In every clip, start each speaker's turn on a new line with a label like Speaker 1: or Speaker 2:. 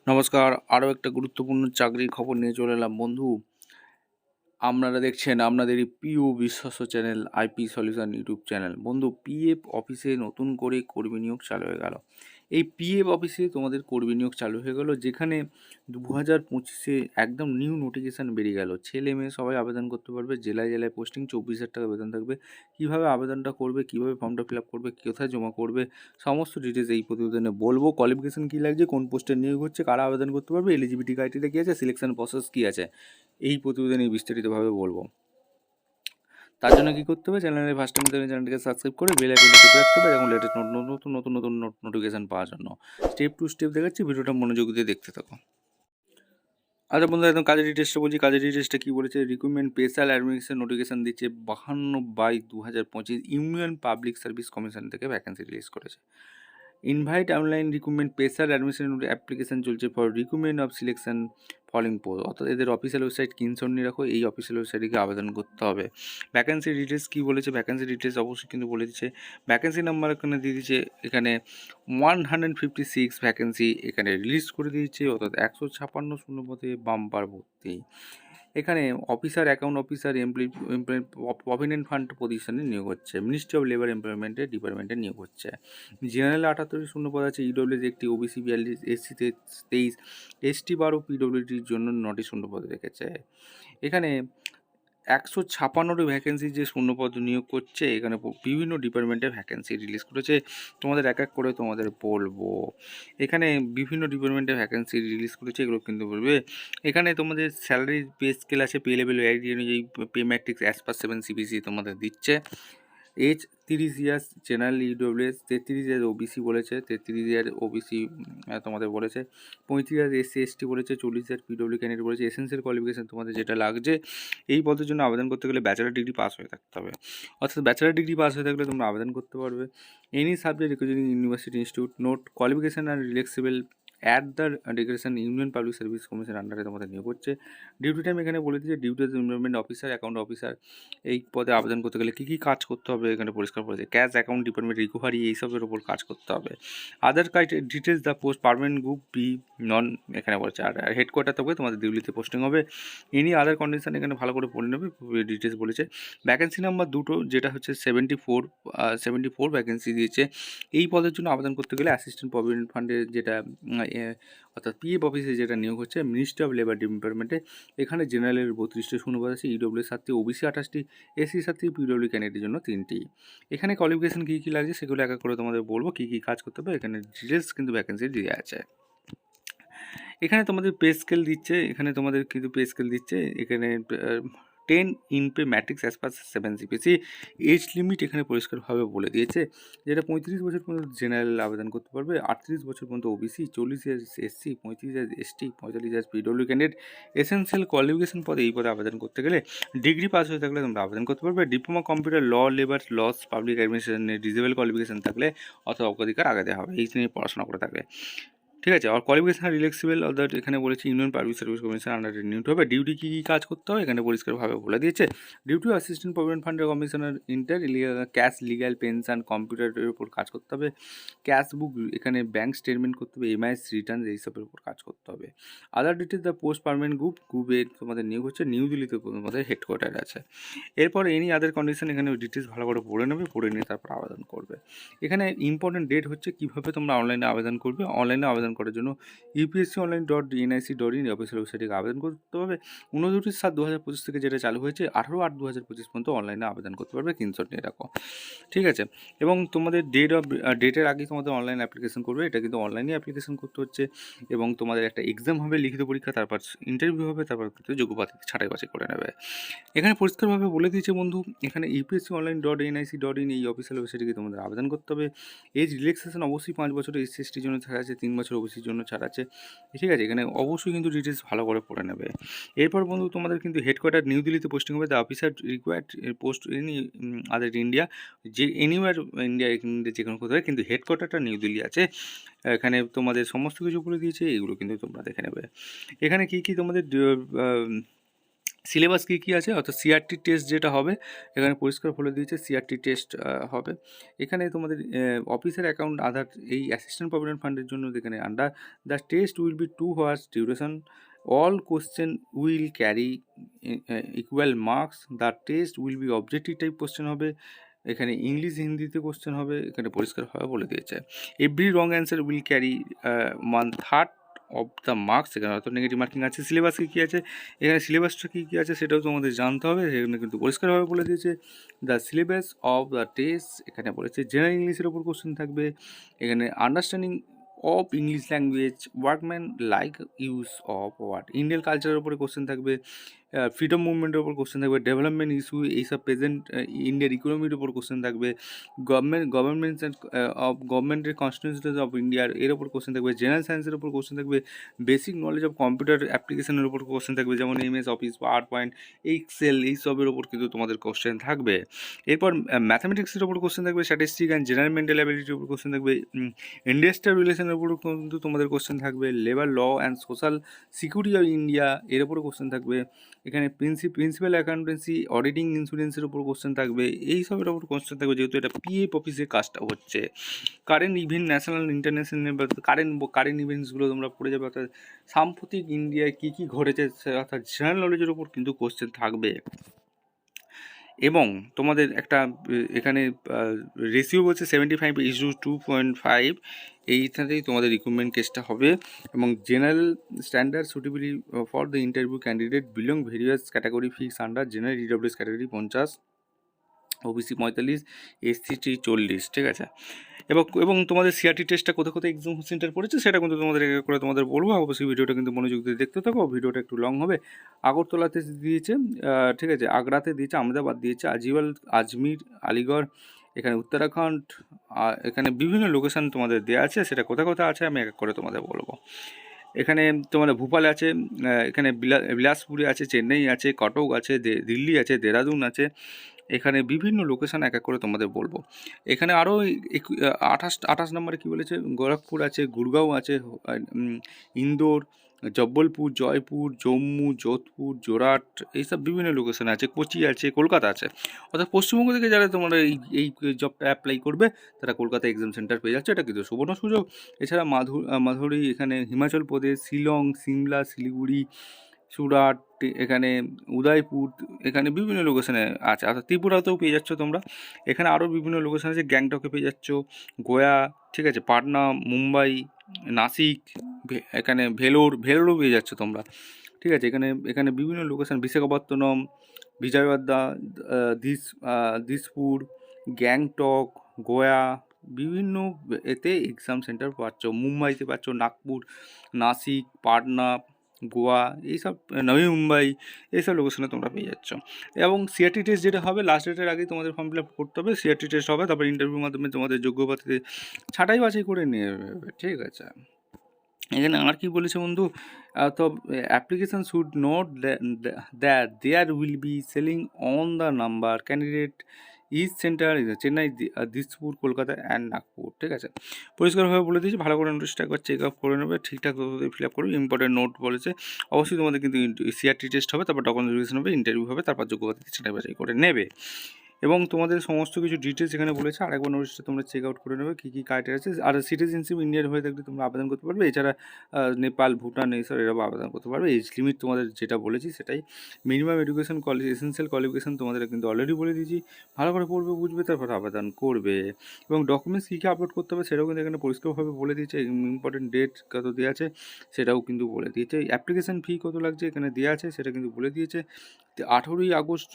Speaker 1: নমস্কার, আরও একটা গুরুত্বপূর্ণ চাকরির খবর নিয়ে চলে এলাম বন্ধু। আপনারা দেখছেন আপনাদেরই প্রিয় বিশ্বস্ত channel IP solution YouTube channel. বন্ধু, পিএফ অফিসে নতুন করে কর্মী নিয়োগ চালু হয়ে গেল। এই পিএফ অফিসে তোমাদের কর্মী নিয়োগ চালু হয়ে গেল, যেখানে 2025-এ একদম নিউ নোটিফিকেশান বেরিয়ে গেল। ছেলে মেয়ে সবাই আবেদন করতে পারবে। জেলায় জেলায় পোস্টিং, 24,000 টাকা বেতন থাকবে। কীভাবে আবেদনটা করবে, কীভাবে ফর্মটা ফিল আপ করবে, কোথায় জমা করবে, সমস্ত ডিটেলস এই প্রতিবেদনে বলবো। কোয়ালিফিকেশান কী লাগছে, কোন পোস্টে নিয়োগ হচ্ছে, কারা আবেদন করতে পারবে, এলিজিবিলিটি ক্রাইটেরিয়া কী আছে, সিলেকশন প্রসেস কী আছে, এই প্রতিবেদনে বিস্তারিতভাবে বলবো। তার জন্য কী করতে হবে, চ্যানেলের ফার্স্ট টাইম চ্যানেলটিকে সাবস্ক্রাইব করে বেল আইকনটি টিপে রাখতে হবে এবং লেটেস্ট নতুন নতুন নতুন নোটিফিকেশান পাওয়ার জন্য। স্টেপ টু স্টেপ দেখাচ্ছি, ভিডিওটা মনোযোগ দিয়ে দেখতে থাকো। আচ্ছা বন্ধু, একদম কাজের ডিটেলসটা বলছি। কাজের ডিটেলসটা কী বলেছে, রিক্রুটমেন্ট স্পেশাল অ্যাডমিনিস্ট্রেশন নোটিফিকেশান দিচ্ছে 52/2025 ইউনিয়ন পাবলিক সার্ভিস কমিশন থেকে ভ্যাকেন্সি রিলিজ করেছে। Invite online recruitment special administration application চলছে for recruitment of selection following post, অর্থাৎ এদের অফিসিয়াল ওয়েবসাইট স্ক্রিনশট নিয়ে রাখো। এই অফিসিয়াল ওয়েবসাইটে গিয়ে আবেদন করতে হবে। ভ্যাকেন্সি ডিটেলস কী বলেছে, ভ্যাকেন্সি ডিটেলস অবশ্যই কিন্তু বলে দিচ্ছে। ভ্যাকেন্সি নাম্বার এখানে দিয়ে দিচ্ছে, এখানে 156 ভ্যাকেন্সি এখানে রিলিজ করে দিয়েছে, অর্থাৎ 156 শূন্যপদে বাম্পার ভর্তি। এখানে officer, account officer, provident fund পজিশনে নিয়োগ হচ্ছে। মিনিস্ট্রি অফ লেবার এমপ্লয়মেন্টের ডিপার্টমেন্টে নিয়োগ হচ্ছে। জেনারেল 78 শূন্যপদ আছে, ইডব্লিউএস 1টি, ওবিসি 42, এসসিতে 23, এসটি 12, পিডব্লিউডির জন্য 9টি শূন্যপদ রেখেছে। এখানে 156টি ভ্যাকেন্সি যে শূন্যপদ নিয়োগ করছে, এখানে বিভিন্ন ডিপার্টমেন্টে ভ্যাকেন্সি রিলিজ করেছে। তোমাদের এক এক করে তোমাদের বলবো। এখানে বিভিন্ন ডিপার্টমেন্টে ভ্যাকেন্সি রিলিজ করেছে, এগুলো কিন্তু বলবে। এখানে তোমাদের স্যালারি পে স্কেল আছে, পে লেভেল অনুযায়ী pay matrix as per 7 CBC তোমাদের দিচ্ছে। Age 30 years general EWS, 33 years OBC বলেছে, 33 ইয়ার্স ওবিসি তোমাদের বলেছে, 35 ইয়ার্স এসসি এসটি বলেছে, 40 ইয়ার্স পিডব্লিউ ক্যান্ডিডেট বলেছে। এসেন্সিয়াল কোয়ালিফিকেশান তোমাদের যেটা লাগছে এই পদের জন্য আবেদন করতে গেলে ব্যাচেলার ডিগ্রি পাস হয়ে থাকতে হবে, অর্থাৎ ব্যাচেলার ডিগ্রি পাস হয়ে থাকলে তোমরা আবেদন করতে পারবে। Any subject recognised university institute, note qualification আর relaxable at the discretion union public service commission আন্ডারে তোমাদের নিয়োগ হচ্ছে। ডিউটি টাইম এখানে বলে দিচ্ছে, duty employment officer, account officer, এই পদে আবেদন করতে গেলে কী কী কাজ করতে হবে এখানে পরিষ্কার বলেছে। ক্যাশ অ্যাকাউন্ট ডিপার্টমেন্ট, রিকভারি, এইসবের ওপর কাজ করতে হবে। Other details the post permanent group B non এখানে বলছে। আর হেডকোয়ার্টার থেকে তোমাদের দিল্লিতে পোস্টিং হবে। এনি আদার কন্ডিশন এখানে ভালো করে পড়ে নেবে, ডিটেলস বলেছে। ভ্যাকেন্সি নাম্বার দুটো, যেটা হচ্ছে 74 ভ্যাকেন্সি দিয়েছে। এই পদের জন্য আবেদন করতে গেলে অ্যাসিস্ট্যান্ট প্রভিডেন্ট ফান্ডের যেটা অর্থাৎ পিএফ অফিসে যেটা নিয়োগ হচ্ছে, মিনিস্ট্রি অফ লেবার ডিপার্টমেন্টে। এখানে জেনারেলের 32টি শূন্যপদ আছে, ইডব্লিউ 7টি, ওবিসি 28টি, এসসি 7টি, পিডব্লিউ ক্যান্ডিডেটের জন্য 3টি। এখানে কোয়ালিফিকেশান কী কী লাগছে সেগুলো এক এক করে তোমাদের বলবো, কী কী কাজ করতে হবে। এখানে ডিটেলস কিন্তু ভ্যাকেন্সি দেওয়া আছে। এখানে তোমাদের পে স্কেল দিচ্ছে, এখানে তোমাদের কিন্তু পে স্কেল দিচ্ছে। এখানে 10 in pay matrix as per 7 CPC। Age limit এখানে পরিষ্কারভাবে বলে দিয়েছে, যেটা 35 বছর পর্যন্ত জেনারেল আবেদন করতে পারবে, 38 বছর পর্যন্ত OBC, 40 years SC, 35 years ST, 45 years PW candidate. Essential qualification পদে এই পদে আবেদন করতে গেলে ডিগ্রি পাস হয়ে থাকলে তোমরা আবেদন করতে পারবে। Diploma computer, law, labour, laws, public অ্যাডমিনিস্ট্রেশনে ডিজেবল কোয়ালিফিকেশন থাকলে অথবা অগ্রাধিকার আগে দেওয়া হবে, এই নিয়ে পড়াশোনা করে থাকবে। ঠিক আছে। আর কোয়ালিফিকেশন রিলেক্সিবল অর্থাৎ এখানে বলেছে ইউনিয়ন পাবলিক সার্ভিস কমিশন আন্ডারে নিয়োগ হবে। ডিউটি কী কী কাজ করতে হবে এখানে পরিষ্কারভাবে বলে দিয়েছে। ডিউটি অ্যাসিস্ট্যান্ট প্রভিডেন্ট ফান্ডের commissioner inter cash, legal, pension, কম্পিউটারের উপর কাজ করতে হবে। ক্যাশ বুক, এখানে ব্যাঙ্ক স্টেটমেন্ট করতে হবে, এমআইএস রিটার্ন, এইসবের উপর কাজ করতে হবে। Other details the post permanent গ্রুপে তোমাদের নিয়োগ হচ্ছে, নিউ দিল্লিতে তোমাদের হেডকোয়ার্টার আছে। এরপর এনি আদার কন্ডিশন এখানে ডিটেলস ভালো করে পড়ে নেবে, পড়ে নিয়ে তারপর আবেদন করবে। এখানে ইম্পর্টেন্ট ডেট হচ্ছে কীভাবে তোমরা অনলাইনে আবেদন করবে। অনলাইনে আবেদন করার জন্য upsconline.nic.in অফিসিয়াল ওয়েবসাইটে আবেদন করতে হবে। 29/7/2025 থেকে যেটা চালু হয়েছে, 18/8/2025 পর্যন্ত অনলাইনে আবেদন করতে পারবে, স্ক্রিনশট নিয়ে রাখো। ঠিক আছে। এবং তোমাদের ডেটের আগেই তোমাদের অনলাইন অ্যাপ্লিকেশন করবে, এটা কিন্তু অনলাইনে অ্যাপ্লিকেশন করতে হচ্ছে। এবং তোমাদের একটা এক্সাম হবে, লিখিত পরীক্ষা, তারপর ইন্টারভিউ হবে, তারপর কিন্তু যোগ্য প্রার্থী ছাঁটাই বাছাই করে নেবে। এখানে পরিষ্কারভাবে বলে দিয়েছে বন্ধু, এখানে upsconline.nic.in এই অফিসিয়াল ওয়েবসাইটে গিয়ে তোমাদের আবেদন করতে হবে। এজ রিল্যাক্সেশন অবশ্যই 5 বছর, এসসি এসটির জন্য ছাড় আছে, 3 বছর ওবিসির জন্য ছাড় আছে। ঠিক আছে। এখানে অবশ্যই কিন্তু ডিটেলস ভালো করে পড়ে নেবে। এরপর বন্ধু তোমাদের কিন্তু হেডকোয়ার্টার নিউ দিল্লিতে পোস্টিং হবে। The officer required post in other India, যে এনিওয়ার ইন্ডিয়া যে কোনো কোথাও, কিন্তু হেডকোয়ার্টারটা নিউ দিল্লি আছে। এখানে তোমাদের সমস্ত কিছু বলে দিয়েছে, এগুলো কিন্তু তোমরা দেখে নেবে। এখানে কী কী তোমাদের সিলেবাস কী কী আছে, অর্থাৎ সিআরটি টেস্ট যেটা হবে এখানে পরিষ্কার বলে দিয়েছে সিআরটি টেস্ট হবে। এখানে তোমাদের অফিসের অ্যাকাউন্ট আধার এই অ্যাসিস্ট্যান্ট প্রভিডেন্ট ফান্ডের জন্য এখানে under the test will be 2 hours duration, all question will carry equal marks, the test will be objective type question হবে, এখানে ইংলিশ হিন্দিতে কোশ্চেন হবে, এখানে পরিষ্কারভাবে বলে দিয়েছে। Every wrong answer will carry 1/3 of the marks, এখানে হয়তো নেগেটিভ মার্কিং আছে। সিলেবাস কী কী আছে, এখানে সিলেবাসটা কী কী আছে সেটাও তোমাদের জানতে হবে, এখানে কিন্তু পরিষ্কারভাবে বলে দিয়েছে। The syllabus of the test এখানে বলেছে জেনারেল ইংলিশের ওপর কোশ্চেন থাকবে, এখানে understanding of English language, workmanlike use of word, Indian কালচারের উপরে কোশ্চেন থাকবে, ফ্রিডম মুভমেন্টের ওপর কোশ্চেন থাকবে, ডেভেলপমেন্ট ইস্যু এইসব প্রেজেন্ট ইন্ডিয়ার ইকোনমির ওপর কোশ্চেন থাকবে, গভর্নমেন্টস অফ গভর্নমেন্টের কনস্টিটিউশনস অফ ইন্ডিয়ার এর ওপর কোশ্চেন থাকবে, জেনারেল সায়েন্সের ওপর কোশ্চেন থাকবে, বেসিক নলেজ অফ কম্পিউটার অ্যাপ্লিকেশনের ওপর কোশ্চেন থাকবে, যেমন MS Office, PowerPoint, Excel এইসবের ওপর কিন্তু তোমাদের কোশ্চেন থাকবে। এরপর ম্যাথামেটিক্সের ওপর কোশ্চেন থাকবে, স্ট্যাটিস্টিক অ্যান্ড জেনারেল মেন্টাল অ্যাবিলিটির ওপর কোশ্চেন থাকবে, ইন্ডাস্ট্রিয়াল রিলেশনের উপরও কিন্তু তোমাদের কোশ্চেন থাকবে, labour law and social security of India এর ওপরও কোশ্চেন থাকবে, এখানে প্রিন্সিপাল অ্যাকাউন্টেন্সি, অডিটিং, ইন্স্যুরেন্সের উপর কোশ্চেন থাকবে, এই সবের ওপর কোশ্চেন থাকবে, যেহেতু এটা পিএফ অফিসে কাজটা হচ্ছে। Current event, national international current ইভেন্টসগুলো তোমরা পড়ে যাবে, অর্থাৎ সাম্প্রতিক ইন্ডিয়ায় কী কী ঘটেছে অর্থাৎ জেনারেল নলেজের ওপর কিন্তু কোশ্চেন থাকবে। এবং তোমাদের একটা এখানে রেশিও বলছে 75:2.5, এইটাতেই তোমাদের রিক্রুটমেন্ট কেসটা হবে। এবং general standard suitably for the interview candidate belong various category fix under general EWS category 50, OBC 45, SC ST 40, ঠিক আছে। এবং তোমাদের সিআরটি টেস্টটা কোথায় কোথায় এক্সাম সেন্টার পড়েছে সেটা কিন্তু তোমাদের এক এক করে তোমাদের বলবো, অবশ্যই ভিডিওটা কিন্তু মনোযোগ দিয়ে দেখতে থাকো, ভিডিওটা একটু লং হবে। আগরতলাতে দিয়েছে, ঠিক আছে, আগ্রাতে দিয়েছে, আহমেদাবাদ দিয়েছে, আজমির, আলিগড়, এখানে উত্তরাখণ্ড, এখানে বিভিন্ন লোকেশান তোমাদের দেওয়া আছে, সেটা কোথায় কোথায় আছে আমি এক এক করে তোমাদের বলবো। এখানে তোমাদের ভোপালে আছে, এখানে বিলাসপুরে আছে, চেন্নাই আছে, কটক আছে, দিল্লি আছে, দেরাদুন আছে, এখানে বিভিন্ন লোকেশান এক এক করে তোমাদের বলবো। এখানে আরও 28 নম্বরে কী বলেছে, গোরখপুর আছে, গুরগাঁও আছে, ইন্দোর, জব্বলপুর, জয়পুর, জম্মু, যোধপুর, জোরহাট, এইসব বিভিন্ন লোকেশান আছে, কোচি আছে, কলকাতা আছে। অর্থাৎ পশ্চিমবঙ্গ থেকে যারা তোমরা এই জবটা অ্যাপ্লাই করবে তারা কলকাতা এক্সাম সেন্টার পেয়ে যাচ্ছে, এটা কিন্তু সুবর্ণ সুযোগ। এছাড়া মাধুরী, এখানে হিমাচল প্রদেশ, শিলং, সিমলা, শিলিগুড়ি, সুরাট, এখানে উদয়পুর, এখানে বিভিন্ন লোকেশানে আছে, অর্থাৎ ত্রিপুরাতেও পেয়ে যাচ্ছ তোমরা। এখানে আরও বিভিন্ন লোকেশান আছে, গ্যাংটকে পেয়ে যাচ্ছ, গোয়া, ঠিক আছে, পাটনা, মুম্বাই, নাসিক, এখানে ভেলোরও পেয়ে যাচ্ছ তোমরা, ঠিক আছে। এখানে বিভিন্ন লোকেশান, বিশাখাপত্তনম, বিজয়ওয়াড়া, দিসপুর, গ্যাংটক, গোয়া, বিভিন্ন এতে এক্সাম সেন্টার পাচ্ছ। মুম্বাইতে পাচ্ছ, নাগপুর, নাসিক, পাটনা, গোয়া, এইসব নবী মুম্বাই, এইসব লোকেশনে তোমরা পেয়ে যাচ্ছ। এবং সিআরটি টেস্ট যেটা হবে লাস্ট ডেটের আগেই তোমাদের ফর্ম ফিল আপ করতে হবে, সিআরটি টেস্ট হবে, তারপর ইন্টারভিউর মাধ্যমে তোমাদের যোগ্য প্রার্থীতে ছাঁটাই বাছাই করে নিয়ে যাবে, ঠিক আছে। এখানে আর কি বলেছে বন্ধু, তো application should note that there will be ceiling on the number candidate is centre Chennai, Dispur, Kolkata and Nagpur, ঠিক আছে। পরিষ্কারভাবে বলে দিয়েছি, ভালো করে নোটিশটা একবার চেক আপ করে নেবে, ঠিকঠাক ফিল আপ করবে। ইম্পর্টেন্ট নোট বলেছে, অবশ্যই তোমাদের কিন্তু সিআরটি টেস্ট হবে, তারপর ডকুমেন্ট ভেরিফিকেশন হবে, ইন্টারভিউ হবে, তারপর যোগ্যতা ছাঁটাই বাছাই করে নেবে। এবং তোমাদের সমস্ত কিছু ডিটেলস এখানে বলেছে, আরেকবার নোটিশটা তোমরা চেক আউট করে নেবে, কী কী ক্রাইটেরিয়া আছে। আর সিটিজেনশিপ ইন্ডিয়ার হয়ে থাকলে তোমরা আবেদন করতে পারবে, এছাড়া নেপাল, ভুটান এইসব এরাও আবেদন করতে পারবে। এজ লিমিট তোমাদের যেটা বলেছি সেটাই, মিনিমাম এডুকেশন এসেন্সিয়াল কোয়ালিফিকেশান তোমাদের কিন্তু অলরেডি বলে দিয়েছি, ভালো করে পড়বে, বুঝবে, তারপর আবেদন করবে। এবং ডকুমেন্টস কী কী আপলোড করতে হবে সেটাও কিন্তু এখানে পরিষ্কারভাবে বলে দিয়েছে, ইম্পর্টেন্ট ডেট কত দেওয়া আছে সেটাও কিন্তু বলে দিয়েছে, অ্যাপ্লিকেশান ফি কত লাগছে এখানে দেওয়া আছে সেটা কিন্তু বলে দিয়েছে। 18ই আগস্ট,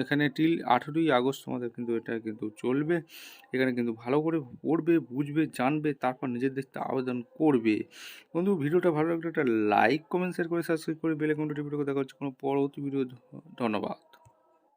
Speaker 1: এখানে টিল 18ই আগস্ট তোমাদের কিন্তু এটা কিন্তু চলবে। এখানে কিন্তু ভালো করে পড়বে, বুঝবে, জানবে, তারপর নিজের দেখতে আবেদন করবে। বন্ধু ভিডিওটা ভালো লাগলে একটা লাইক, কমেন্ট, শেয়ার করে, সাবস্ক্রাইব করে বেল আইকনটা টিপে দেখা হচ্ছে কোনো পরবর্তী ভিডিও। ধন্যবাদ।